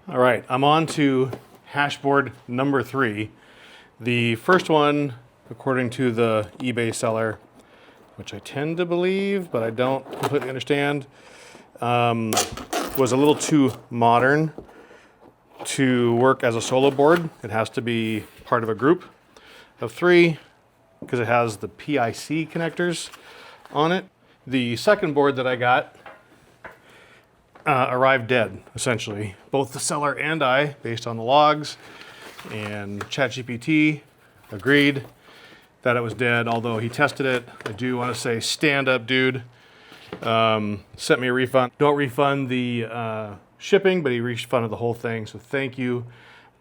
All right, I'm on to hashboard number 3. The first one, according to the eBay seller, which I tend to believe, but I don't completely understand, was a little too modern to work as a solo board. It has to be part of a group of 3 because it has the PIC connectors on it. The second board that I got arrived dead, essentially. Both the seller and I, based on the logs, and ChatGPT agreed that it was dead, although he tested it. I do want to say, stand up, dude. Sent me a refund. Don't refund the shipping, but he refunded the whole thing, so thank you.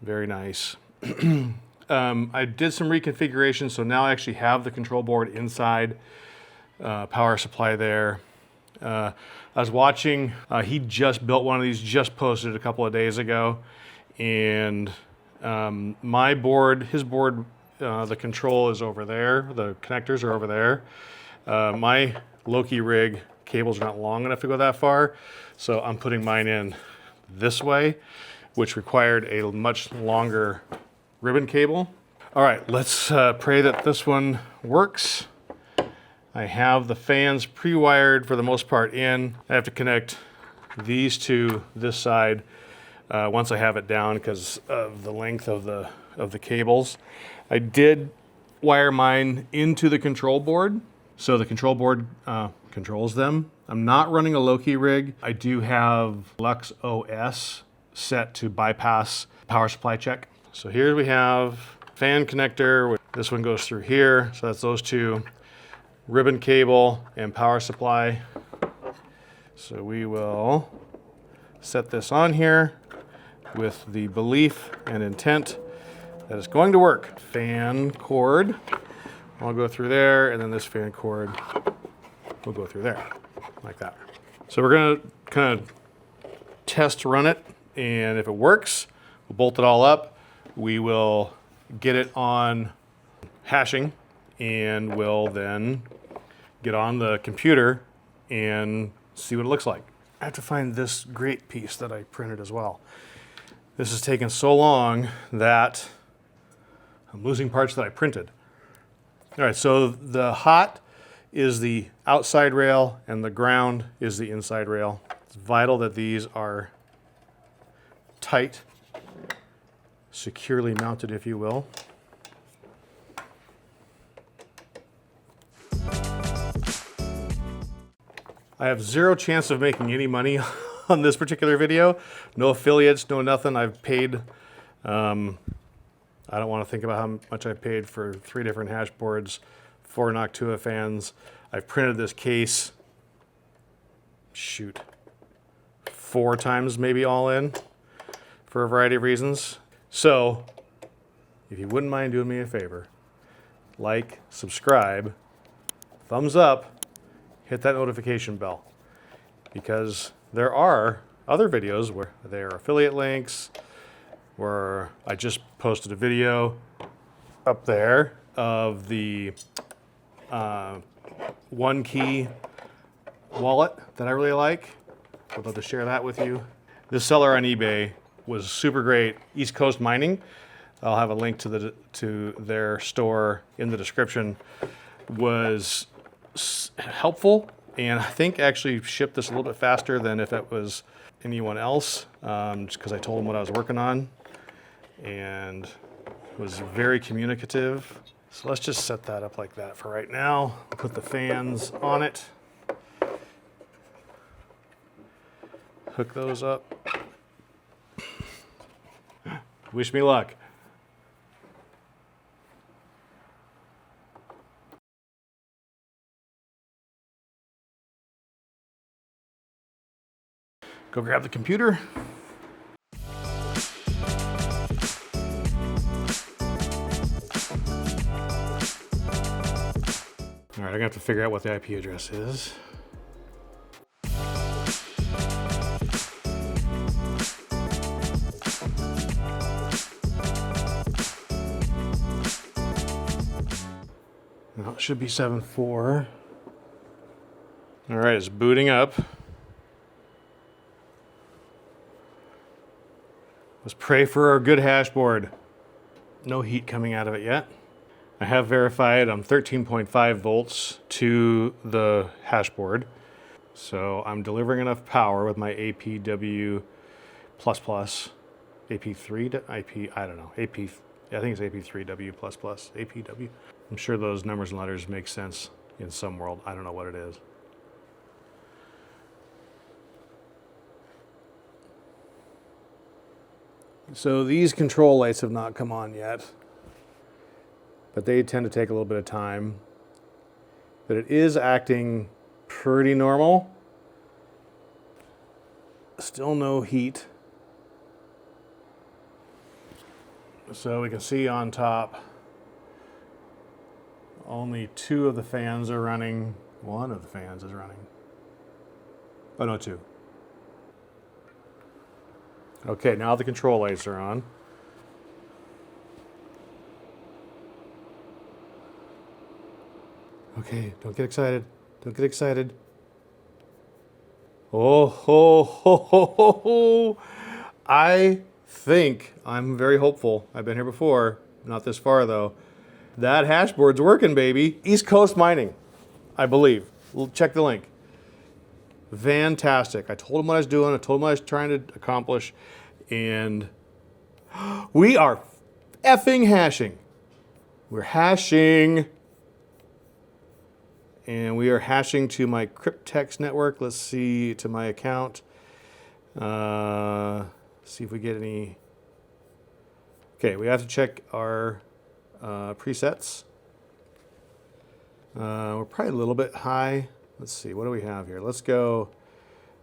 Very nice. I did some reconfiguration, so now I actually have the control board inside, power supply there. I was watching, he just built one of these, just posted it a couple of days ago, and my board, his board, the control is over there, the connectors are over there. My Loki rig cables are not long enough to go that far, so I'm putting mine in this way, which required a much longer ribbon cable. All right, let's pray that this one works. I have the fans pre-wired for the most part in. I have to connect these to this side once I have it down because of the length of the cables. I did wire mine into the control board, so the control board controls them. I'm not running a Loki rig. I do have Lux OS set to bypass power supply check. So here we have fan connector. This one goes through here, so that's those two. Ribbon cable and power supply. So we will set this on here with the belief and intent that it's going to work. Fan cord, I'll go through there, and then this fan cord will go through there, like that. So we're gonna kind of test run it, and if it works, we'll bolt it all up. We will get it on hashing, and we'll then get on the computer and see what it looks like. I have to find this great piece that I printed as well. This has taken so long that I'm losing parts that I printed. All right, so the hot is the outside rail and the ground is the inside rail. It's vital that these are tight, securely mounted, if you will. I have zero chance of making any money on this particular video. No affiliates, no nothing. I've paid, I don't want to think about how much I paid for 3 different hashboards, 4 Noctua fans. I've printed this case, 4 times maybe all in for a variety of reasons. So if you wouldn't mind doing me a favor, like, subscribe, thumbs up, hit that notification bell, because there are other videos where there are affiliate links, where I just posted a video up there of the one key wallet that I really like. I'd love to share that with you. This seller on eBay was super great. East Coast Mining. I'll have a link to their store in the description. Was helpful, and I think actually shipped this a little bit faster than if it was anyone else, just because I told him what I was working on, and was very communicative. So let's just set that up like that for right now. Put the fans on it. Hook those up. Wish me luck. Go grab the computer. All right, I'm gonna have to figure out what the IP address is. No, it should be 7.4. All right, it's booting up. Let's pray for a good hashboard. No heat coming out of it yet. I have verified I'm 13.5 volts to the hashboard. So I'm delivering enough power with my APW++, AP3, IP, I don't know, AP, I think it's AP3W++, APW. I'm sure those numbers and letters make sense in some world. I don't know what it is. So these control lights have not come on yet, but they tend to take a little bit of time. But it is acting pretty normal. Still no heat. So we can see on top, only 2 of the fans are running. 1 of the fans is running. Oh no, 2. Okay, now the control lights are on. Okay, don't get excited. Don't get excited. Oh, ho, ho, ho, ho, ho. I think, I'm very hopeful. I've been here before, not this far though. That hashboard's working, baby. East Coast Mining, I believe. We'll check the link. Fantastic. I told him what I was doing. I told him what I was trying to accomplish. And we are effing hashing. We're hashing. And we are hashing to my crypttext network. Let's see, to my account. See if we get any. Okay, we have to check our presets. We're probably a little bit high. Let's see, what do we have here? Let's go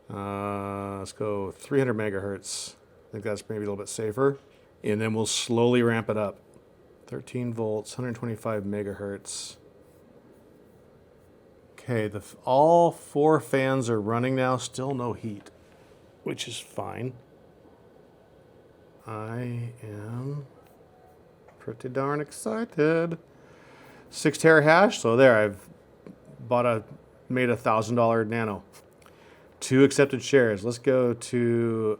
300 megahertz. I think that's maybe a little bit safer. And then we'll slowly ramp it up. 13 volts, 125 megahertz. Okay, all 4 fans are running now, still no heat, which is fine. I am pretty darn excited. 6 terahash, so there, I've made $1,000 nano. 2 accepted shares. Let's go to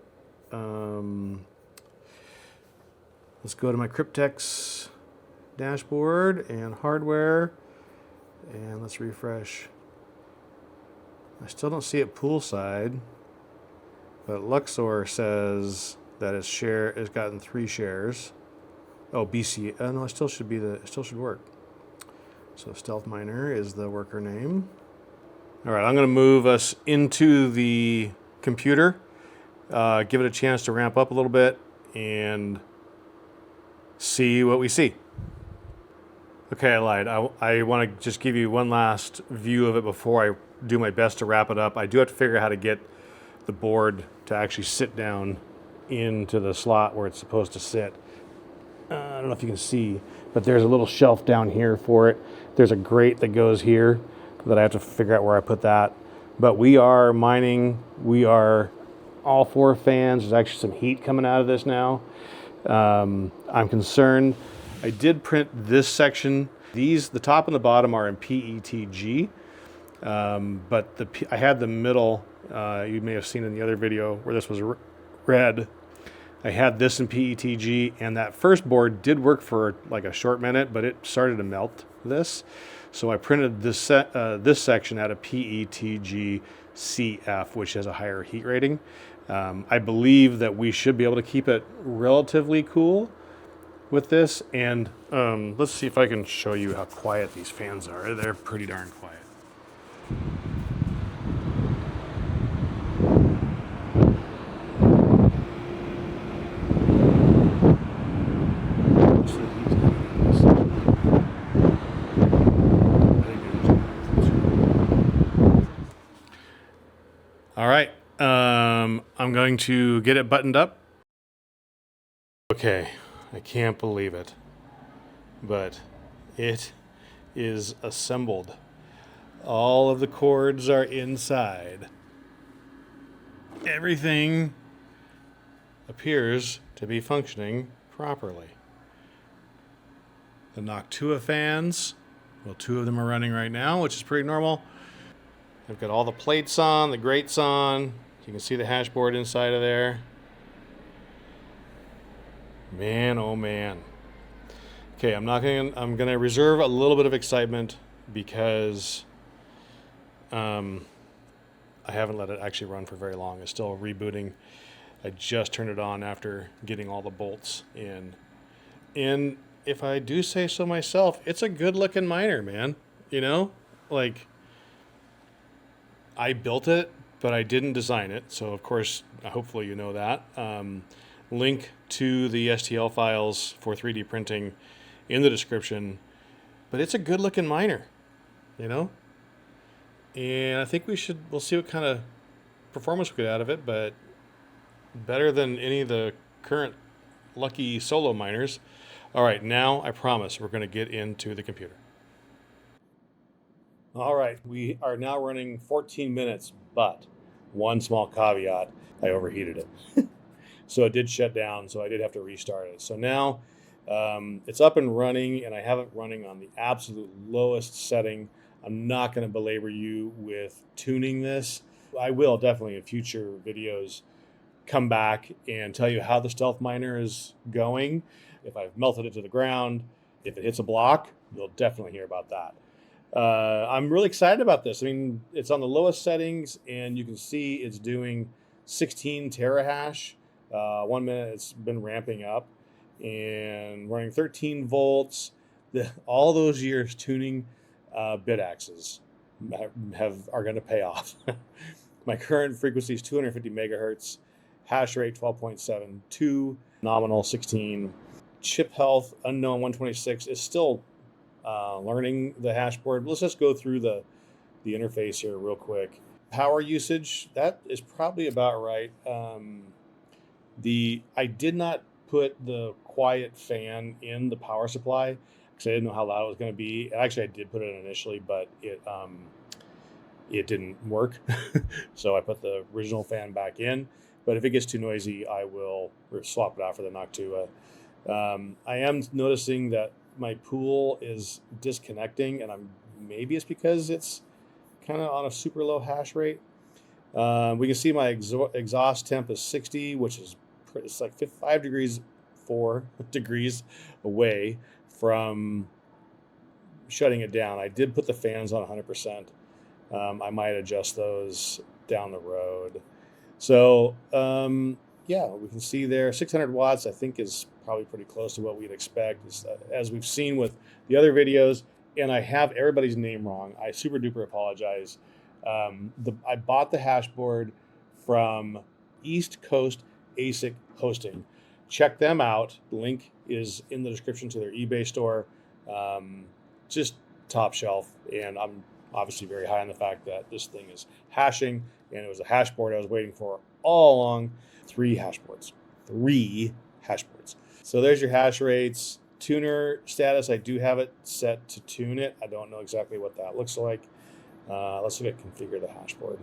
my crypttext dashboard and hardware, and let's refresh. I still don't see it poolside, but Luxor says that it's gotten 3 shares. Oh, BC. No, it still should work. So StealthMiner is the worker name. All right, I'm going to move us into the computer, give it a chance to ramp up a little bit, and see what we see. Okay, I lied. I want to just give you one last view of it before I do my best to wrap it up. I do have to figure out how to get the board to actually sit down into the slot where it's supposed to sit. I don't know if you can see, but there's a little shelf down here for it. There's a grate that goes here that I have to figure out where I put that. But we are mining. We are all 4 fans. There's actually some heat coming out of this now. I'm concerned. I did print this section. The top and the bottom are in PETG, but I had the middle. You may have seen in the other video where this was red. I had this in PETG, and that first board did work for like a short minute, but it started to melt this. So I printed this section out of PETG CF, which has a higher heat rating. I believe that we should be able to keep it relatively cool with this. And let's see if I can show you how quiet these fans are. They're pretty darn quiet. All right, I'm going to get it buttoned up. Okay, I can't believe it, but it is assembled. All of the cords are inside. Everything appears to be functioning properly. The Noctua fans, well, 2 of them are running right now, which is pretty normal. I've got all the plates on, the grates on. You can see the hashboard inside of there. Man, oh man. Okay, I'm gonna reserve a little bit of excitement because I haven't let it actually run for very long. It's still rebooting. I just turned it on after getting all the bolts in. And if I do say so myself, it's a good looking miner, man. You know, like I built it, but I didn't design it. So of course, hopefully you know that. Link to the STL files for 3D printing in the description. But it's a good looking miner, you know. And I think we'll see what kind of performance we get out of it, but better than any of the current lucky solo miners. All right, now I promise we're going to get into the computer. All right, we are now running 14 minutes, but one small caveat, I overheated it. So it did shut down, so I did have to restart it. So now it's up and running, and I have it running on the absolute lowest setting. I'm not going to belabor you with tuning this. I will definitely in future videos come back and tell you how the StealthMiner is going. If I've melted it to the ground, if it hits a block, you'll definitely hear about that. I'm really excited about this. I mean, it's on the lowest settings, and you can see it's doing 16 terahash. 1 minute it's been ramping up and running 13 volts. All those years tuning bit axes are going to pay off. My current frequency is 250 megahertz, hash rate 12.72, nominal 16. Chip health unknown 126 is still learning the hashboard. Let's just go through the interface here real quick. Power usage, that is probably about right. I did not put the quiet fan in the power supply because I didn't know how loud it was going to be. Actually, I did put it in initially, but it didn't work. So I put the original fan back in. But if it gets too noisy, I will swap it out for the Noctua. I am noticing that my pool is disconnecting, and maybe it's because it's kind of on a super low hash rate. We can see my exhaust temp is 60, which is it's like 4 degrees away from shutting it down. I did put the fans on 100%. I might adjust those down the road. So yeah, we can see there 600 watts I think is probably pretty close to what we'd expect. As we've seen with the other videos, and I have everybody's name wrong. I super duper apologize. I bought the hashboard from East Coast ASIC Hosting. Check them out. The link is in the description to their eBay store. Just top shelf, and I'm obviously very high on the fact that this thing is hashing, and it was a hashboard I was waiting for all along. 3 hashboards. So there's your hash rates. Tuner status, I do have it set to tune it. I don't know exactly what that looks like. Let's look at configure the hashboard.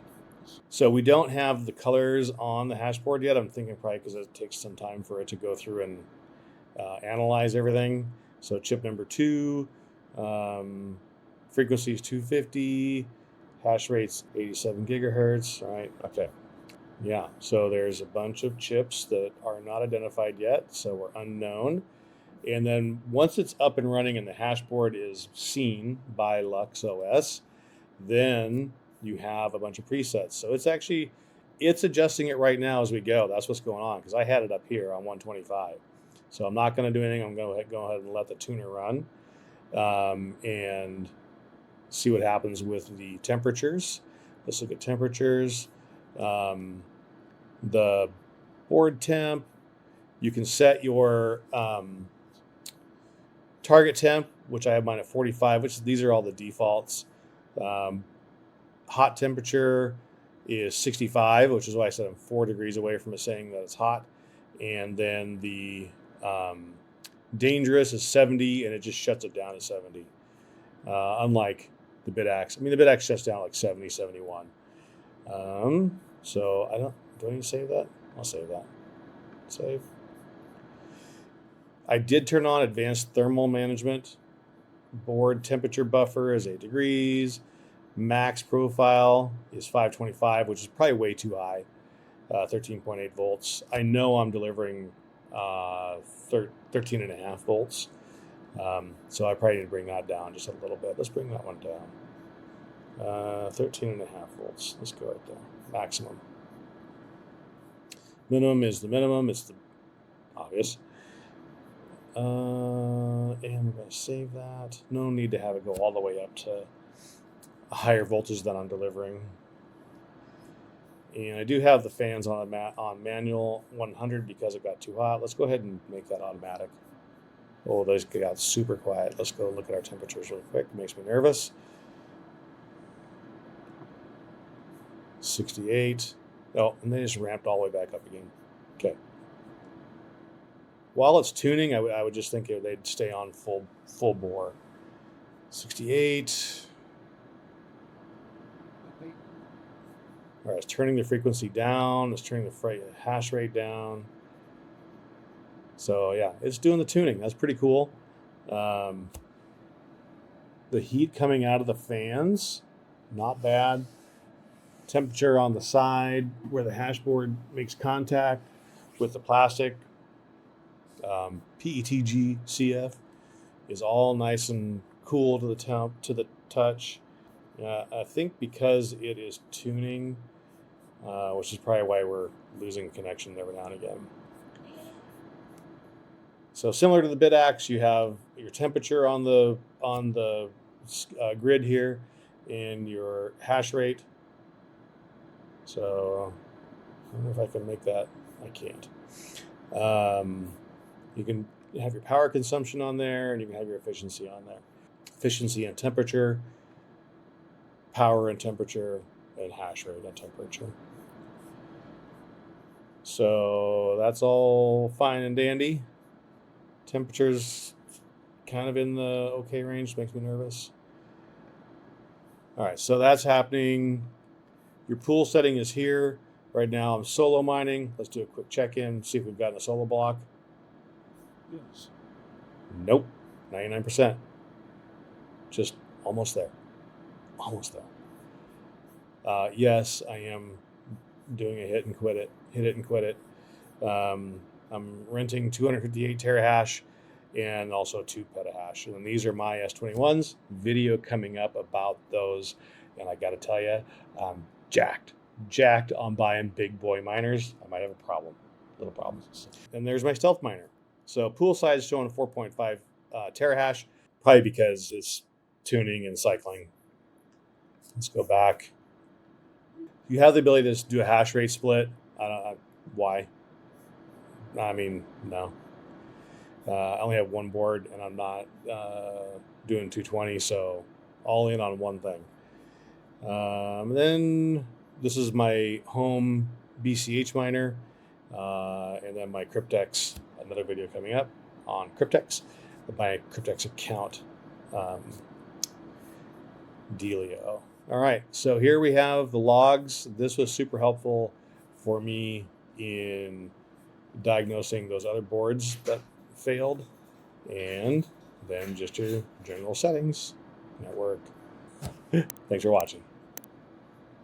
So we don't have the colors on the hashboard yet. I'm thinking probably because it takes some time for it to go through and analyze everything. So chip number 2, frequency is 250, hash rate's 87 gigahertz, right? Okay. Yeah, so there's a bunch of chips that are not identified yet, so we're unknown. And then once it's up and running and the hashboard is seen by LuxOS, then you have a bunch of presets. So it's adjusting it right now as we go. That's what's going on, because I had it up here on 125. So I'm not going to do anything. I'm going to go ahead and let the tuner run and see what happens with the temperatures. Let's look at temperatures. The board temp, you can set your target temp, which I have mine at 45, these are all the defaults. Hot temperature is 65, which is why I said I'm 4 degrees away from it saying that it's hot. And then the dangerous is 70, and it just shuts it down to 70. Unlike the BitAxe. I mean, the BitAxe shuts down like 70, 71. So do I need to save that? I'll save that. Save. I did turn on advanced thermal management. Board temperature buffer is 8 degrees. Max profile is 525, which is probably way too high. 13.8 volts. I know I'm delivering 13.5 volts. So I probably need to bring that down just a little bit. Let's bring that one down. 13.5 volts. Let's go right there. Maximum. Minimum is the minimum. It's the obvious. And we're going to save that. No need to have it go all the way up to a higher voltage than I'm delivering. And I do have the fans on manual 100 because it got too hot. Let's go ahead and make that automatic. Oh, those got super quiet. Let's go look at our temperatures real quick. It makes me nervous. 68. Oh, and they just ramped all the way back up again. Okay. While it's tuning, I would just think they'd stay on full bore. 68. All right, it's turning the frequency down. It's turning the hash rate down. So yeah, it's doing the tuning. That's pretty cool. The heat coming out of the fans, not bad. Temperature on the side where the hashboard makes contact with the plastic, PETG CF, is all nice and cool to the touch. I think because it is tuning, which is probably why we're losing connection every now and again. So similar to the bit axe, you have your temperature on the grid here, and your hash rate. So I don't know if I can make that. I can't. You can have your power consumption on there, and you can have your efficiency on there. Efficiency and temperature, power and temperature, and hash rate and temperature. So that's all fine and dandy. Temperature's kind of in the okay range, makes me nervous. All right, so that's happening. Your pool setting is here. Right now I'm solo mining. Let's do a quick check-in, see if we've gotten a solo block. Yes. Nope, 99%. Just almost there. Almost there. Yes, I am doing a hit and quit it. I'm renting 258 terahash and also 2 petahash. And these are my S21s. Video coming up about those. And I got to tell you, I'm jacked on buying big boy miners. I might have little problems. And there's my StealthMiner. So pool size showing 4.5 terahash, probably because it's tuning and cycling. Let's go back. You have the ability to do a hash rate split. I don't know why. I mean, no. I only have one board, and I'm not doing 220, so all in on one thing. Then this is my home BCH miner, and then my Cryptex, another video coming up on Cryptex, my Cryptex account dealio. All right, so here we have the logs. This was super helpful for me in diagnosing those other boards that failed, and then just your general settings network. Thanks for watching.